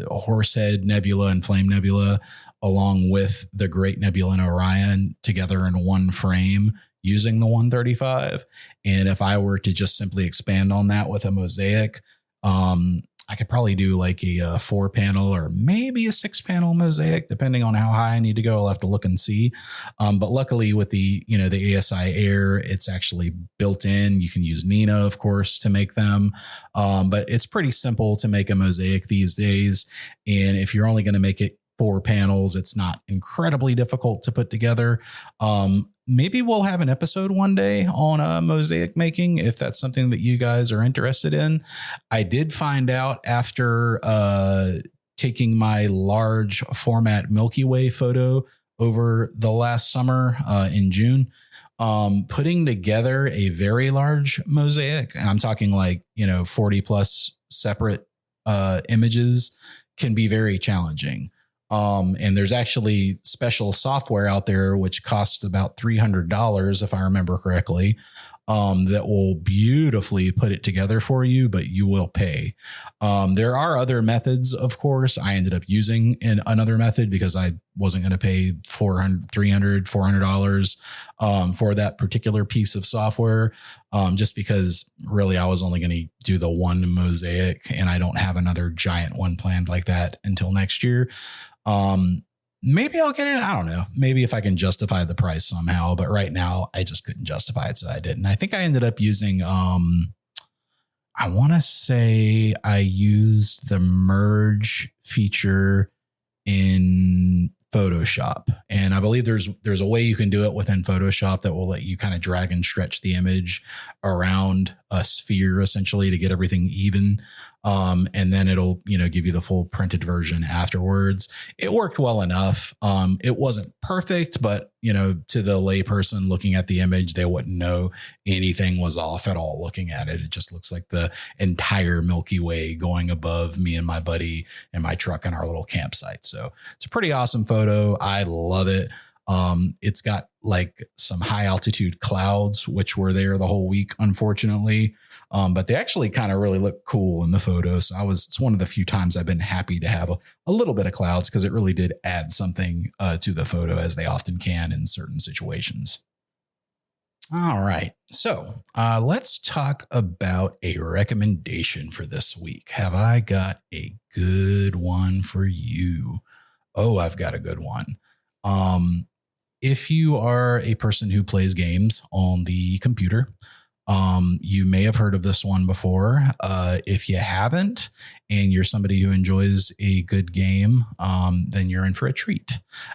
Horsehead Nebula and Flame Nebula along with the Great Nebula in Orion together in one frame using the 135. And if I were to just simply expand on that with a mosaic, I could probably do like a 4-panel or maybe a 6-panel mosaic, depending on how high I need to go. I'll have to look and see. But luckily with the, the ASI Air, it's actually built in. You can use Nina, of course, to make them. But it's pretty simple to make a mosaic these days. And if you're only going to make it 4 panels, it's not incredibly difficult to put together. Maybe we'll have an episode one day on mosaic making, if that's something that you guys are interested in. I did find out after taking my large format Milky Way photo over the last summer in June, putting together a very large mosaic, and I'm talking like, 40 plus separate images, can be very challenging. And there's actually special software out there, which costs about $300, if I remember correctly, that will beautifully put it together for you, but you will pay. There are other methods, of course. I ended up using another method because I wasn't going to pay $400 for that particular piece of software, just because really I was only going to do the one mosaic and I don't have another giant one planned like that until next year. Maybe I'll get it. I don't know. Maybe if I can justify the price somehow, but right now I just couldn't justify it. So I didn't. I think I ended up using, I want to say I used the merge feature in Photoshop. And I believe there's a way you can do it within Photoshop that will let you kind of drag and stretch the image around a sphere essentially to get everything even. And then it'll, give you the full printed version afterwards. It worked well enough. It wasn't perfect, but to the layperson looking at the image, they wouldn't know anything was off at all looking at it. It just looks like the entire Milky Way going above me and my buddy and my truck and our little campsite. So it's a pretty awesome photo. I love it. It's got like some high altitude clouds, which were there the whole week, unfortunately. But they actually kind of really look cool in the photo. So it's one of the few times I've been happy to have a little bit of clouds, because it really did add something to the photo, as they often can in certain situations. All right. So let's talk about a recommendation for this week. Have I got a good one for you? Oh, I've got a good one. If you are a person who plays games on the computer, you may have heard of this one before. If you haven't, and you're somebody who enjoys a good game, then you're in for a treat.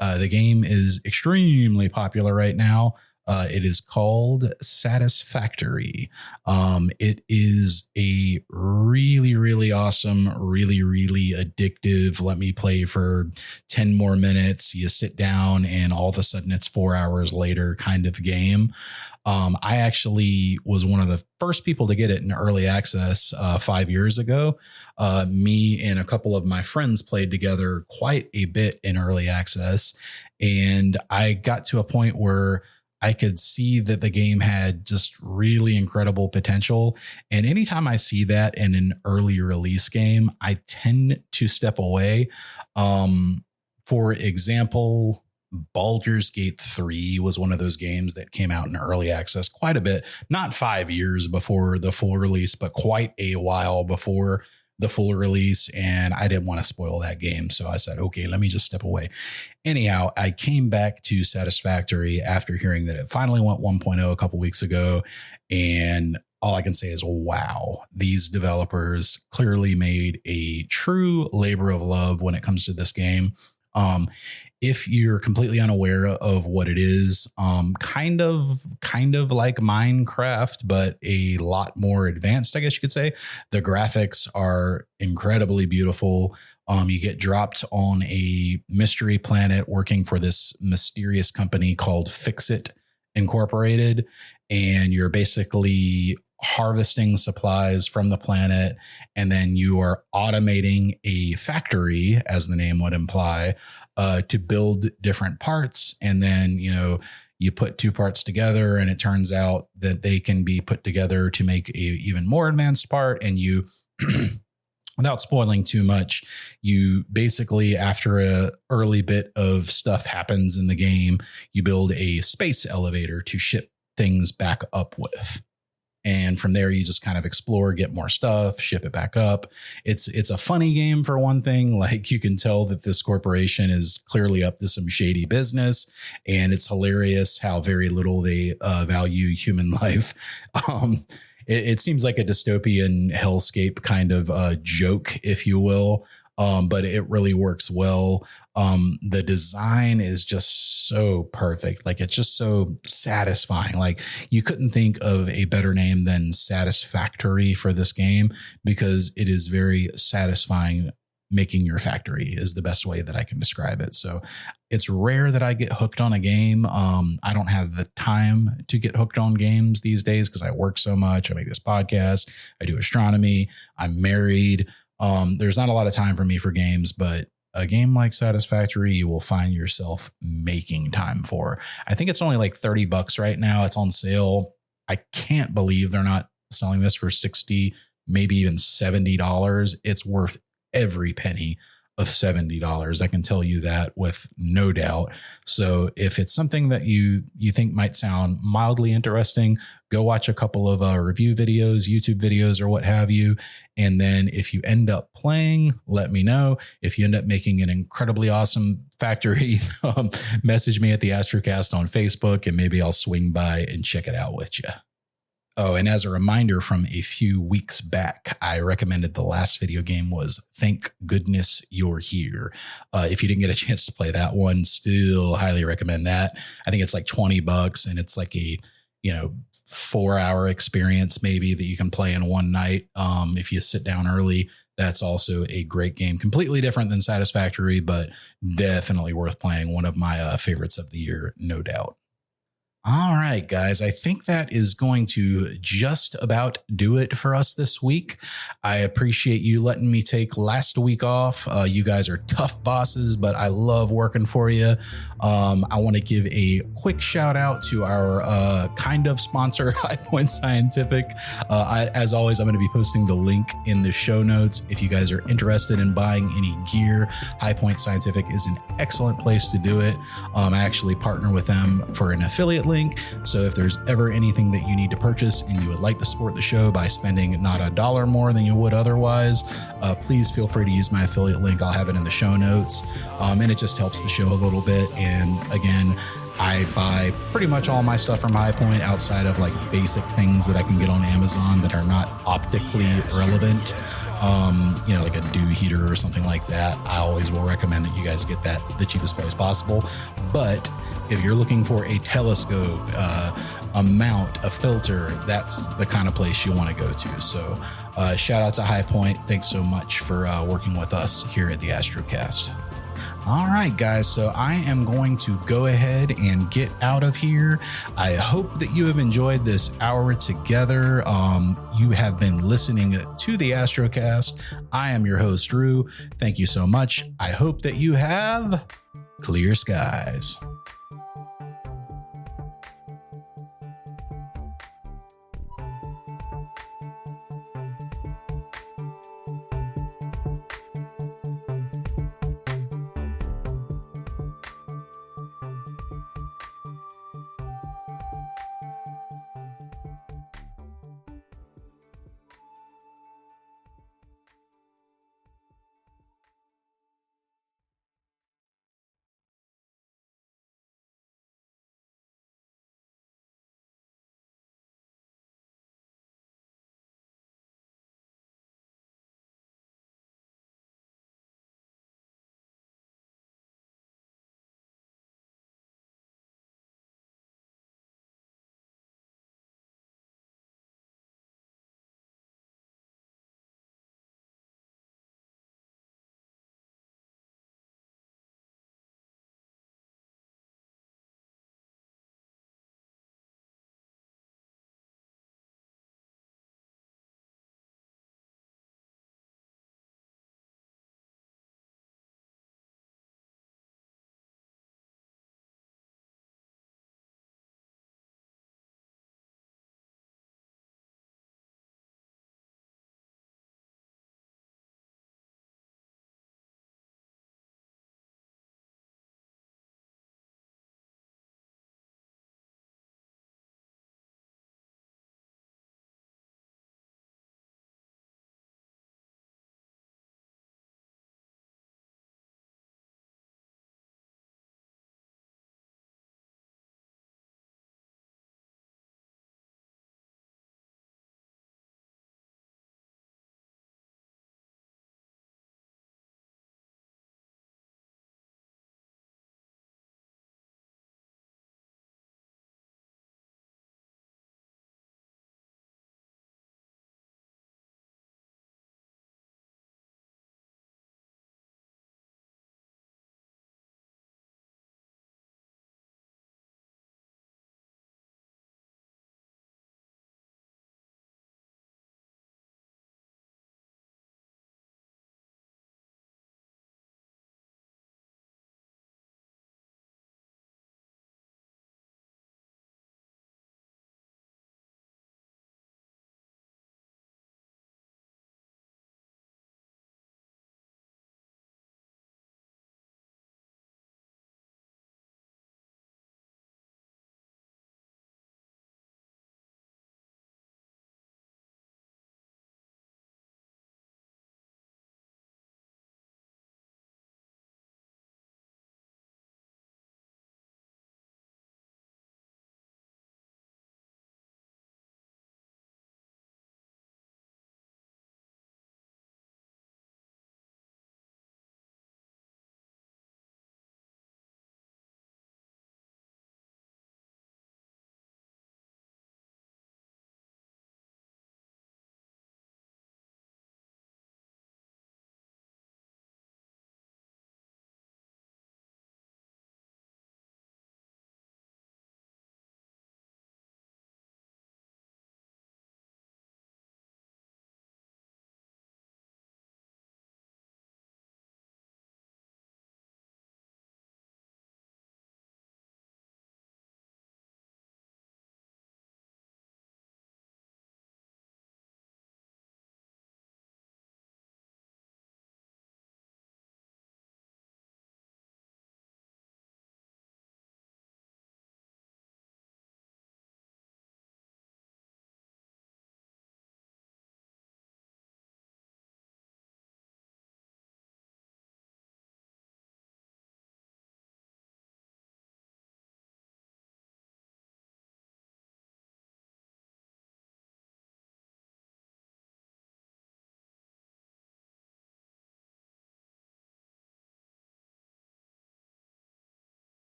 The game is extremely popular right now. It is called Satisfactory. It is a really, really awesome, really, really addictive, let me play for 10 more minutes. You sit down and all of a sudden it's 4 hours later kind of game. I actually was one of the first people to get it in early access 5 years ago. Me and a couple of my friends played together quite a bit in early access. And I got to a point where I could see that the game had just really incredible potential. And anytime I see that in an early release game, I tend to step away. For example, Baldur's Gate 3 was one of those games that came out in early access quite a bit, not 5 years before the full release, but quite a while before the full release. And I didn't want to spoil that game. So I said, okay, let me just step away. Anyhow, I came back to Satisfactory after hearing that it finally went 1.0 a couple weeks ago. And all I can say is, wow, these developers clearly made a true labor of love when it comes to this game. If you're completely unaware of what it is, kind of like Minecraft, but a lot more advanced, I guess you could say. The graphics are incredibly beautiful. You get dropped on a mystery planet working for this mysterious company called Fix-It Incorporated, and you're basically harvesting supplies from the planet, and then you are automating a factory, as the name would imply, to build different parts. And then, you put two parts together and it turns out that they can be put together to make a even more advanced part. And you, without spoiling too much, you basically, after a early bit of stuff happens in the game, you build a space elevator to ship things back up with. And from there, you just kind of explore, get more stuff, ship it back up. It's a funny game for one thing. Like, you can tell that this corporation is clearly up to some shady business, and it's hilarious how very little they value human life. It seems like a dystopian hellscape kind of joke, if you will. But it really works well. The design is just so perfect. Like, it's just so satisfying. Like, you couldn't think of a better name than Satisfactory for this game, because it is very satisfying. Making your factory is the best way that I can describe it. So it's rare that I get hooked on a game. I don't have the time to get hooked on games these days because I work so much. I make this podcast. I do astronomy. I'm married. There's not a lot of time for me for games, but a game like Satisfactory, you will find yourself making time for. I think it's only like $30 right now. It's on sale. I can't believe they're not selling this for $60, maybe even $70. It's worth every penny of $70. I can tell you that with no doubt. So if it's something that you think might sound mildly interesting, go watch a couple of review videos, YouTube videos, or what have you. And then if you end up playing, let me know. If you end up making an incredibly awesome factory, message me at the Astrocast on Facebook, and maybe I'll swing by and check it out with you. Oh, and as a reminder from a few weeks back, I recommended the last video game was Thank Goodness You're Here. If you didn't get a chance to play that one, still highly recommend that. I think it's like $20 and it's like a, 4-hour experience maybe that you can play in one night. If you sit down early, that's also a great game. Completely different than Satisfactory, but definitely worth playing. One of my favorites of the year, no doubt. All right, guys, I think that is going to just about do it for us this week. I appreciate you letting me take last week off. You guys are tough bosses, but I love working for you. I want to give a quick shout out to our kind of sponsor, High Point Scientific. As always, I'm going to be posting the link in the show notes. If you guys are interested in buying any gear, High Point Scientific is an excellent place to do it. I actually partner with them for an affiliate link. So if there's ever anything that you need to purchase and you would like to support the show by spending not $1 more than you would otherwise, please feel free to use my affiliate link. I'll have it in the show notes. And it just helps the show a little bit. And again, I buy pretty much all my stuff from High Point outside of like basic things that I can get on Amazon that are not optically relevant. Like a dew heater or something like that. I always will recommend that you guys get that the cheapest price possible. But if you're looking for a telescope, a mount, a filter, that's the kind of place you want to go to. So shout out to High Point. Thanks so much for working with us here at the Astrocast. All right, guys, so I am going to go ahead and get out of here. I hope that you have enjoyed this hour together. You have been listening to the Astrocast. I am your host, Drew. Thank you so much. I hope that you have clear skies.